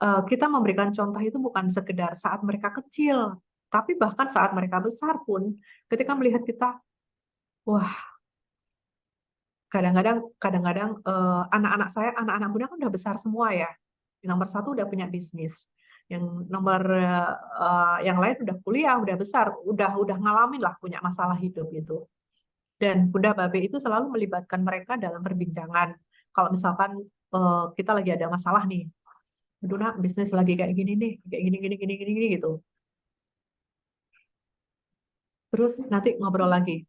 kita memberikan contoh itu bukan sekedar saat mereka kecil, tapi bahkan saat mereka besar pun, ketika melihat kita, wah, kadang-kadang anak-anak Bunda kan udah besar semua ya. Yang nomor satu udah punya bisnis, yang yang lain udah kuliah, udah besar, udah ngalamin lah punya masalah hidup itu. Dan Bunda Babe itu selalu melibatkan mereka dalam perbincangan. Kalau misalkan kita lagi ada masalah nih, aduh nak, bisnis lagi kayak gini nih, kayak gini gitu. Terus nanti ngobrol lagi.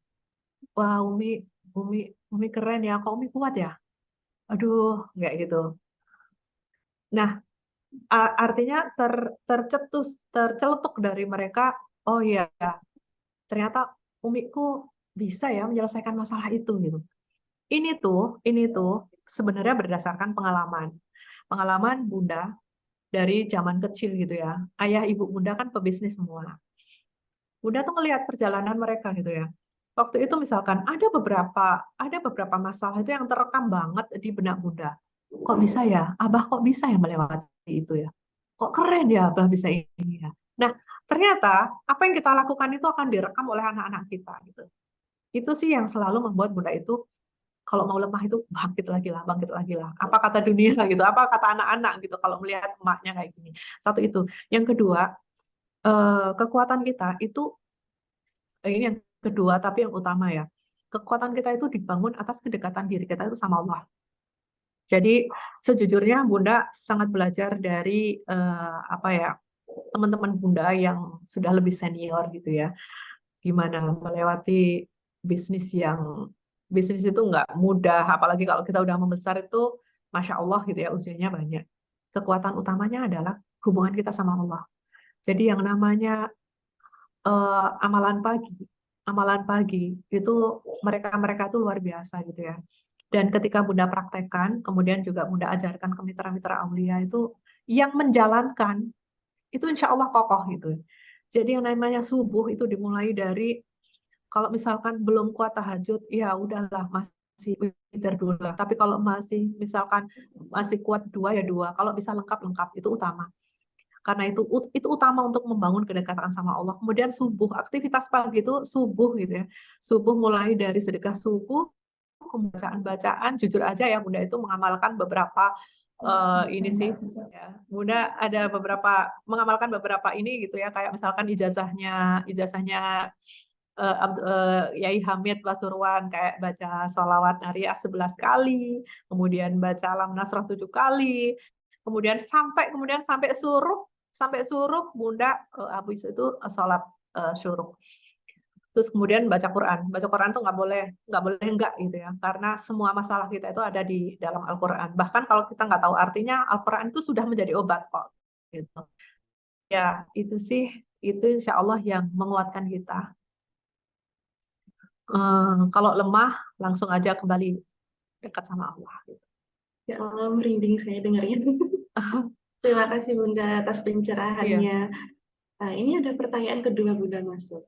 Wah, Umi keren ya, kok Umi kuat ya? Aduh, nggak gitu. Nah, artinya terceletuk dari mereka, oh iya, ternyata Umiku bisa ya menyelesaikan masalah itu gitu. Ini tuh sebenarnya berdasarkan pengalaman. Pengalaman Bunda dari zaman kecil gitu ya. Ayah ibu Bunda kan pebisnis semua. Bunda tuh ngelihat perjalanan mereka gitu ya. Waktu itu misalkan ada beberapa masalah itu yang terekam banget di benak Bunda. Kok bisa ya? Abah kok bisa ya melewati itu ya? Kok keren ya Abah bisa ini ya? Nah, ternyata apa yang kita lakukan itu akan direkam oleh anak-anak kita gitu. Itu sih yang selalu membuat Bunda itu kalau mau lemah itu bangkit lagi lah, bangkit lagi lah. Apa kata dunia gitu? Apa kata anak-anak gitu kalau melihat emaknya kayak gini. Satu itu. Yang kedua, kekuatan kita itu ini yang kedua tapi yang utama ya. Kekuatan kita itu dibangun atas kedekatan diri kita itu sama Allah. Jadi sejujurnya Bunda sangat belajar dari teman-teman Bunda yang sudah lebih senior gitu ya. Gimana melewati bisnis itu nggak mudah, apalagi kalau kita udah membesar itu, Masya Allah gitu ya, usianya banyak. Kekuatan utamanya adalah hubungan kita sama Allah. Jadi yang namanya amalan pagi itu mereka itu luar biasa gitu ya. Dan ketika Bunda praktekkan, kemudian juga Bunda ajarkan ke mitra-mitra aulia itu yang menjalankan itu insya Allah kokoh gitu. Jadi yang namanya subuh itu dimulai dari Kalau misalkan belum kuat tahajud, ya udahlah masih witir dulu lah. Tapi kalau masih misalkan masih kuat dua ya dua. Kalau bisa lengkap itu utama. Karena itu utama untuk membangun kedekatan sama Allah. Kemudian subuh, aktivitas pagi itu subuh gitu ya. Subuh mulai dari sedekah subuh, bacaan-bacaan. Jujur aja ya, Bunda itu mengamalkan beberapa ini sih. Ya. Bunda ada beberapa mengamalkan beberapa ini gitu ya. Kayak misalkan ijazahnya Yai Hamid Pasuruan kayak baca sholawat Nariyah 11 kali, kemudian baca Alam Nasrah 7 kali, kemudian sampai suruh Bunda habis itu sholat syuruk. Terus kemudian baca Quran. Baca Quran tuh nggak boleh enggak gitu ya, karena semua masalah kita itu ada di dalam Al-Quran. Bahkan kalau kita nggak tahu artinya, Al-Quran itu sudah menjadi obat kok. Gitu. Ya itu sih, itu insya Allah yang menguatkan kita. Kalau lemah langsung aja kembali dekat sama Allah gitu. Ya Allah, merinding saya dengarnya. Terima kasih Bunda atas Iya. pencerahannya. Nah, ini ada pertanyaan kedua Bunda masuk.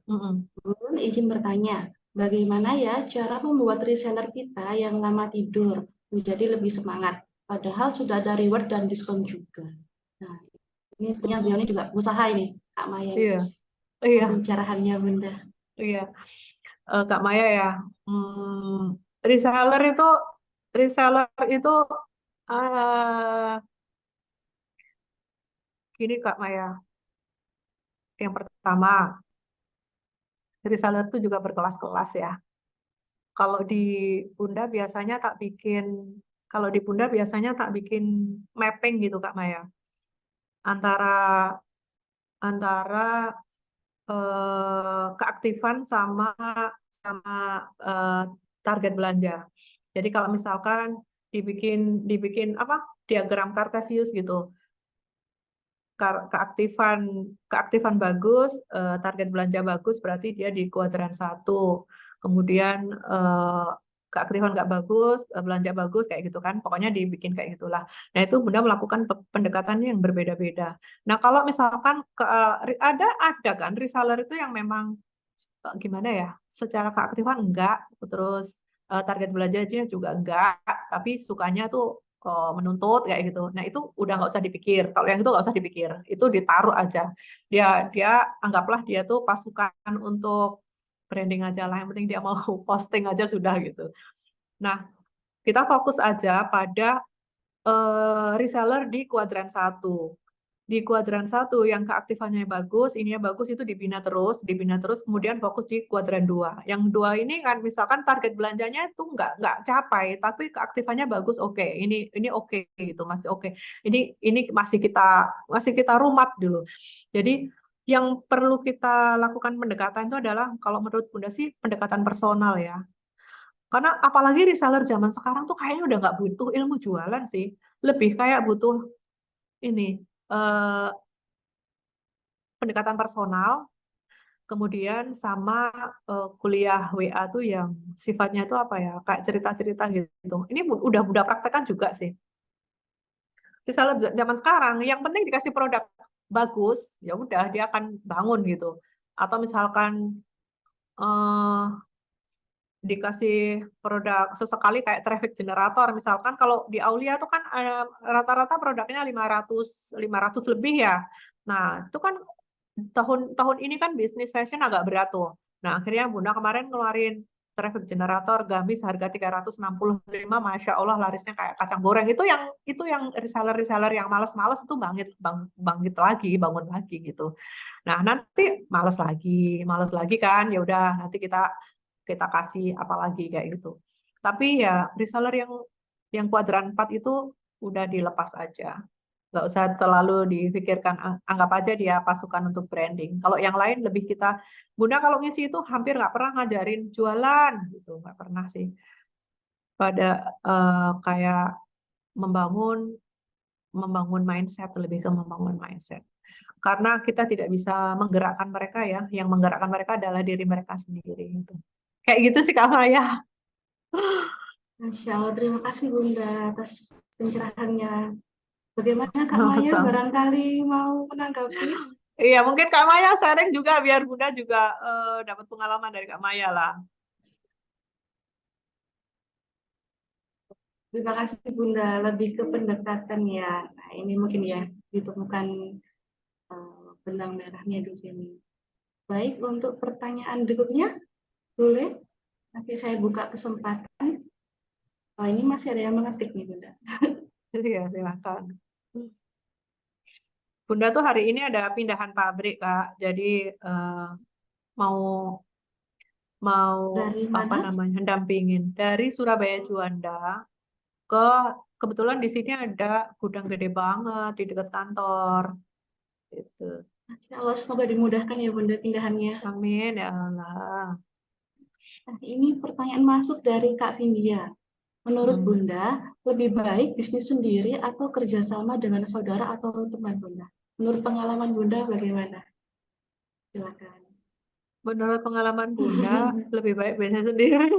Bun izin bertanya, bagaimana ya cara membuat reseller kita yang lama tidur menjadi lebih semangat, padahal sudah ada reward dan diskon juga. Nah, ini sebenarnya beliau ini juga usaha ini, Kak Maya. Iya. Iya. Pencerahannya Bunda. Iya. Kak Maya ya, reseller itu eh, gini Kak Maya. Yang pertama, reseller itu juga berkelas-kelas ya. Kalau di Bunda biasanya tak bikin, kalau di Bunda biasanya tak bikin mapping gitu Kak Maya. Antara antara keaktifan sama eh, target belanja. Jadi kalau misalkan dibikin apa diagram Kartesius gitu, keaktifan keaktifan bagus, target belanja bagus berarti dia di kuadran 1. Kemudian keaktifan nggak bagus, belanja bagus kayak gitu kan. Pokoknya dibikin kayak gitulah. Nah, itu Bunda melakukan pendekatan yang berbeda-beda. Nah, kalau misalkan ada kan reseller itu yang memang gimana ya? Secara keaktifan enggak, terus target belanjanya juga enggak, tapi sukanya tuh menuntut kayak gitu. Nah itu udah nggak usah dipikir. Kalau yang itu nggak usah dipikir, itu ditaruh aja. Dia dia anggaplah dia tuh pasukan untuk branding aja lah. Yang penting dia mau posting aja sudah gitu. Nah kita fokus aja pada reseller di kuadran 1. Di kuadran 1 yang keaktifannya bagus, ininya bagus, itu dibina terus, kemudian fokus di kuadran 2. Yang 2 ini kan misalkan target belanjanya itu nggak capai, tapi keaktifannya bagus, oke. Ini oke gitu, masih oke. Ini masih kita rumat dulu. Jadi yang perlu kita lakukan pendekatan itu adalah kalau menurut Bunda sih pendekatan personal ya. Karena apalagi reseller zaman sekarang tuh kayaknya udah nggak butuh ilmu jualan sih. Lebih kayak butuh ini eh, pendekatan personal, kemudian sama kuliah WA tuh yang sifatnya itu apa ya, kayak cerita-cerita gitu. Ini udah praktekkan juga sih. Reseller zaman sekarang, yang penting dikasih produk bagus, ya udah dia akan bangun gitu. Atau misalkan eh, dikasih produk sesekali kayak traffic generator, misalkan kalau di Aulia tuh kan rata-rata produknya 500 lebih ya. Nah, itu kan tahun ini kan bisnis fashion agak berat tuh. Nah, akhirnya Bunda kemarin ngeluarin traffic generator gamis harga 365, Masya Allah larisnya kayak kacang goreng. Itu yang reseller-reseller yang malas-malas itu bangkit lagi, bangun lagi gitu. Nah, nanti malas lagi kan, ya udah nanti kita kasih apa lagi kayak gitu. Tapi ya reseller yang kuadran 4 itu udah dilepas aja. Nggak usah terlalu dipikirkan, anggap aja dia pasukan untuk branding. Kalau yang lain lebih Bunda kalau ngisi itu hampir nggak pernah ngajarin jualan gitu, nggak pernah sih. Pada kayak membangun mindset, lebih ke membangun mindset. Karena kita tidak bisa menggerakkan mereka ya, yang menggerakkan mereka adalah diri mereka sendiri gitu. Kayak gitu sih Kak Maya. Masya Allah, terima kasih Bunda atas pencerahannya. Bagaimana Kak Maya, Sama-sama. barangkali mau menanggapi? Iya, mungkin Kak Maya sharing juga biar Bunda juga dapat pengalaman dari Kak Maya lah. Terima kasih Bunda, lebih ke pendekatan ya. Nah, ini mungkin ya ditemukan benang merahnya di sini. Baik, untuk pertanyaan berikutnya, boleh? Nanti saya buka kesempatan. Oh, ini masih ada yang mengetik nih Bunda. Iya, silakan. Bunda tuh hari ini ada pindahan pabrik, Kak. Jadi mau mau Dari apa mana? namanya dampingin dari Surabaya Juanda ke kebetulan di sini ada gudang gede banget di dekat kantor. Gitu. Ya Allah, semoga dimudahkan ya Bunda pindahannya. Amin ya Allah. Nah, ini pertanyaan masuk dari Kak Vindia. Menurut Hmm. Bunda, lebih baik bisnis sendiri atau kerjasama dengan saudara atau teman Bunda? Menurut pengalaman Bunda bagaimana? Silakan. Menurut pengalaman Bunda, lebih baik bisnis sendiri.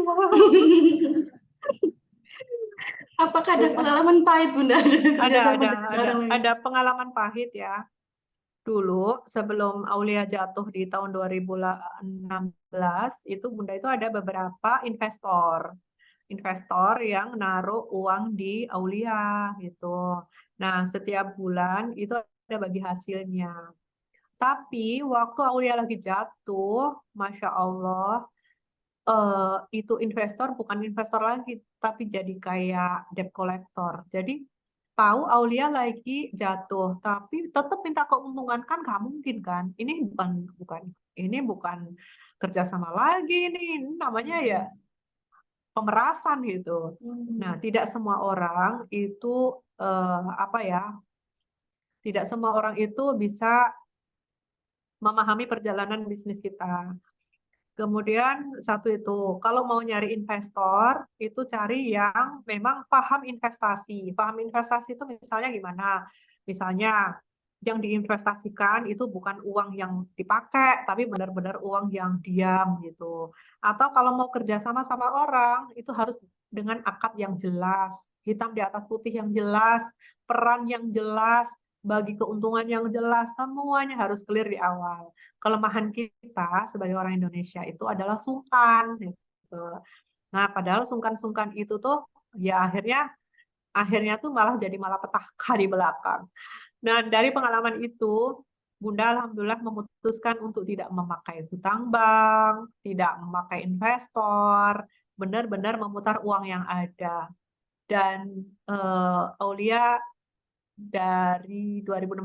Apakah ada Ya, pengalaman pahit Bunda ada kerjasama ada dengan ada orang lain? ada pengalaman pahit ya. Dulu sebelum Aulia jatuh di tahun 2016 itu Bunda itu ada beberapa investor yang naruh uang di Aulia gitu. Nah, setiap bulan itu ada bagi hasilnya. Tapi waktu Aulia lagi jatuh, Masya Allah, itu investor bukan investor lagi, tapi jadi kayak debt collector. Jadi tahu Aulia lagi jatuh, tapi tetap minta keuntungan kan nggak mungkin kan? Ini bukan kerjasama lagi, ini namanya ya pemerasan gitu. Nah, tidak semua orang itu apa ya? Tidak semua orang itu bisa memahami perjalanan bisnis kita. Kemudian satu itu, kalau mau nyari investor, itu cari yang memang paham investasi. Paham investasi itu misalnya gimana? Misalnya yang diinvestasikan itu bukan uang yang dipakai, tapi benar-benar uang yang diam gitu. Atau kalau mau kerjasama sama orang, itu harus dengan akad yang jelas, hitam di atas putih yang jelas, peran yang jelas, bagi keuntungan yang jelas, semuanya harus clear di awal. Kelemahan kita sebagai orang Indonesia itu adalah sungkan gitu. Nah, padahal sungkan-sungkan itu tuh ya akhirnya tuh malah jadi malapetaka di belakang. Nah, dari pengalaman itu Bunda alhamdulillah memutuskan untuk tidak memakai hutang bank, tidak memakai investor, benar-benar memutar uang yang ada. Dan Aulia dari 2016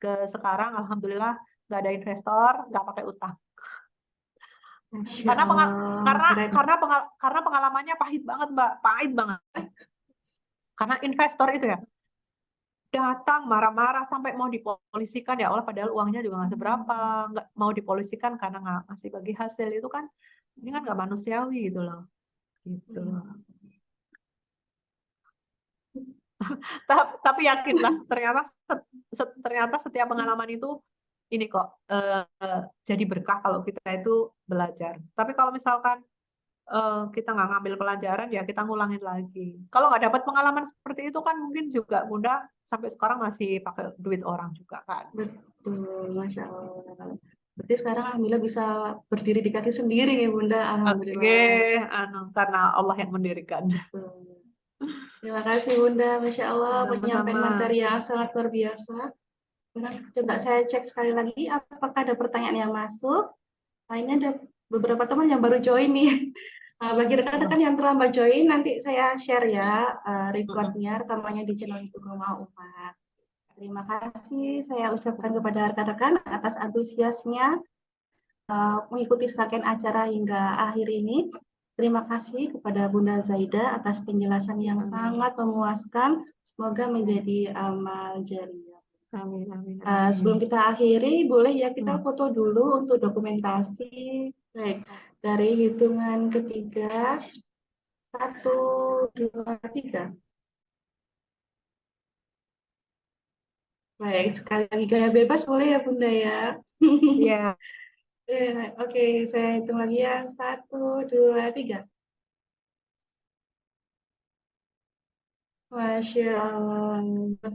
ke sekarang alhamdulillah nggak ada investor, nggak pakai utang. Masya Karena Allah, keren. karena pengalamannya pahit banget, Mbak, pahit banget. Karena investor itu ya datang marah-marah sampai mau dipolisikan ya Allah, padahal uangnya juga nggak seberapa, nggak mau dipolisikan karena nggak ngasih bagi hasil itu kan, ini kan nggak manusiawi gitu loh, gitu. Tapi yakinlah ternyata setiap pengalaman itu ini kok jadi berkah kalau kita itu belajar. Tapi kalau misalkan kita nggak ngambil pelajaran ya kita ngulangin lagi. Kalau nggak dapat pengalaman seperti itu kan mungkin juga Bunda sampai sekarang masih pakai duit orang juga kan. Betul, Masya Allah. Berarti sekarang Alhamdulillah bisa berdiri di kaki sendiri ya Bunda, Oke, Alhamdulillah. karena Allah yang mendirikan. Betul. Terima kasih Bunda, Masya Allah penyampaian Sama-sama. materi yang sangat luar biasa. Nah, coba saya cek sekali lagi apakah ada pertanyaan yang masuk. Nah, ini ada beberapa teman yang baru join nih. Bagi rekan-rekan yang terlambat join, nanti saya share ya recordnya, rekamannya di channel YouTube Rumah Umat. Terima kasih saya ucapkan kepada rekan-rekan atas antusiasnya mengikuti serangkaian acara hingga akhir ini. Terima kasih kepada Bunda Zaida atas penjelasan yang sangat memuaskan. Semoga menjadi amal jariah. Amin, amin, Sebelum amin. kita akhiri, boleh ya kita foto dulu untuk dokumentasi. Baik, dari hitungan ketiga, 1, 2, 3. Baik, sekali lagi gaya bebas boleh ya Bunda ya. Ya, Oke, saya hitung lagi ya. 1, 2, 3. Masya Allah.